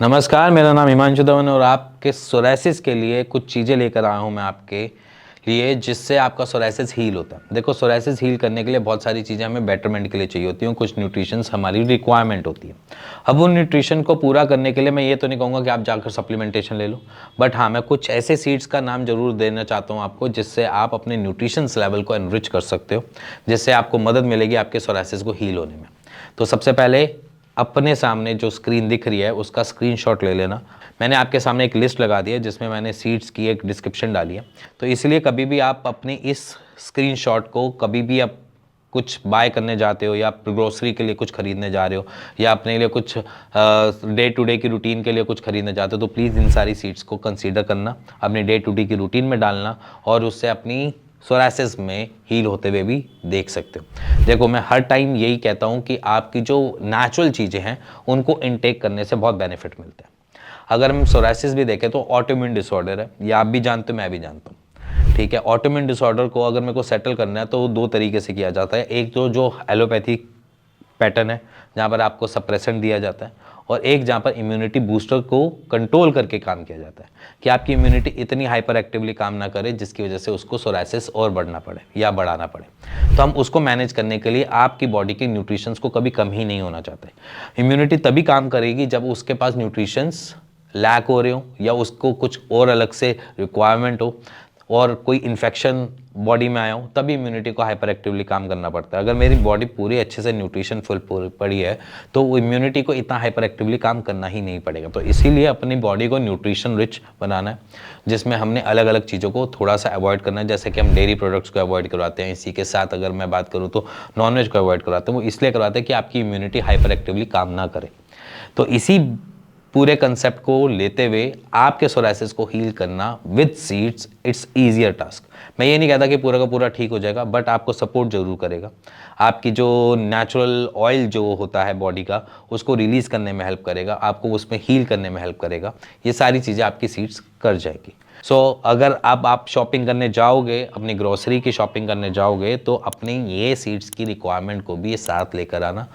नमस्कार, मेरा नाम हिमांशु धवन और आपके सोरासिस के लिए कुछ चीज़ें लेकर आया हूँ मैं आपके लिए, जिससे आपका सोरासिस हील होता है। देखो, सोरासिस हील करने के लिए बहुत सारी चीज़ें हमें बेटरमेंट के लिए चाहिए होती हैं, कुछ न्यूट्रिशंस हमारी रिक्वायरमेंट होती है। अब उन न्यूट्रिशन को पूरा करने के लिए मैं ये तो नहीं कहूँगा कि आप जाकर सप्लीमेंटेशन ले लो, बट हाँ, मैं कुछ ऐसे सीड्स का नाम जरूर देना चाहता हूँ आपको, जिससे आप अपने न्यूट्रिशंस लेवल को एनरिच कर सकते हो, जिससे आपको मदद मिलेगी आपके सोरासिस को हील होने में। तो सबसे पहले अपने सामने जो स्क्रीन दिख रही है उसका स्क्रीनशॉट ले लेना। मैंने आपके सामने एक लिस्ट लगा दी है जिसमें मैंने सीड्स की एक डिस्क्रिप्शन डाली है, तो इसलिए कभी भी आप अपनी इस स्क्रीनशॉट को कभी भी आप कुछ बाय करने जाते हो या ग्रोसरी के लिए कुछ खरीदने जा रहे हो या अपने लिए कुछ डे टू डे की रूटीन के लिए कुछ खरीदने जाते हो, तो प्लीज़ इन सारी सीड्स को कंसीडर करना, अपनी डे टू डे की रूटीन में डालना और उससे अपनी सोरासिस में हील होते हुए भी देख सकते हो। देखो, मैं हर टाइम यही कहता हूँ कि आपकी जो नेचुरल चीज़ें हैं उनको इनटेक करने से बहुत बेनिफिट मिलते हैं। अगर हम सोरासिस भी देखें तो ऑटोइम्यून डिसऑर्डर है, ये आप भी जानते हो, मैं भी जानता हूँ, ठीक है। ऑटोइम्यून डिसऑर्डर को अगर मेरे को सेटल करना है तो दो तरीके से किया जाता है। एक तो जो एलोपैथिक पैटर्न है जहाँ पर आपको सप्रेसेंट दिया जाता है, और एक जहाँ पर इम्यूनिटी बूस्टर को कंट्रोल करके काम किया जाता है कि आपकी इम्यूनिटी इतनी हाइपर एक्टिवली काम ना करे जिसकी वजह से उसको सोरासिस और बढ़ना पड़े या बढ़ाना पड़े। तो हम उसको मैनेज करने के लिए आपकी बॉडी के न्यूट्रिशंस को कभी कम ही नहीं होना चाहते। इम्यूनिटी तभी काम करेगी जब उसके पास न्यूट्रिशंस लैक हो रहे हो या उसको कुछ और अलग से रिक्वायरमेंट हो और कोई इन्फेक्शन बॉडी में आया हो, तभी इम्यूनिटी को हाइपर एक्टिवली काम करना पड़ता है। अगर मेरी बॉडी पूरी अच्छे से न्यूट्रिशन फुल पड़ी है तो वो इम्यूनिटी को इतना हाइपर एक्टिवली काम करना ही नहीं पड़ेगा। तो इसीलिए अपनी बॉडी को न्यूट्रिशन रिच बनाना है, जिसमें हमने अलग अलग चीज़ों को थोड़ा सा अवॉइड करना है। जैसे कि हम डेयरी प्रोडक्ट्स को अवॉइड करवाते हैं, इसी के साथ अगर मैं बात करूँ तो नॉनवेज को अवॉइड करवाते हैं। वो इसलिए करवाते हैं कि आपकी इम्यूनिटी हाइपर एक्टिवली काम ना करे। तो इसी पूरे कंसेप्ट को लेते हुए आपके सोरासिस को हील करना with seeds, it's easier task. मैं ये नहीं कहता कि पूरा का पूरा ठीक हो जाएगा, बट आपको सपोर्ट जरूर करेगा। आपकी जो नेचुरल ऑयल जो होता है बॉडी का, उसको रिलीज करने में हेल्प करेगा, आपको उसमें हील करने में हेल्प करेगा। ये सारी चीज़ें आपकी सीड्स कर जाएगी। सो अगर अब आप शॉपिंग करने जाओगे, अपनी ग्रोसरी की शॉपिंग करने जाओगे, तो अपनी ये सीड्स की रिक्वायरमेंट को भी साथ लेकर आना।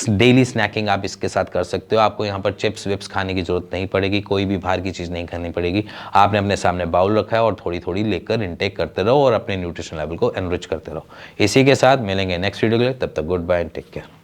डेली स्नैकिंग आप इसके साथ कर सकते हो। आपको यहाँ पर चिप्स विप्स खाने की जरूरत नहीं पड़ेगी, कोई भी बाहर की चीज़ नहीं खानी पड़ेगी। आपने अपने सामने बाउल रखा है और थोड़ी थोड़ी लेकर इनटेक करते रहो और अपने न्यूट्रिशन लेवल को एनरिच करते रहो। इसी के साथ मिलेंगे नेक्स्ट वीडियो के लिए, तब तक goodbye and take care.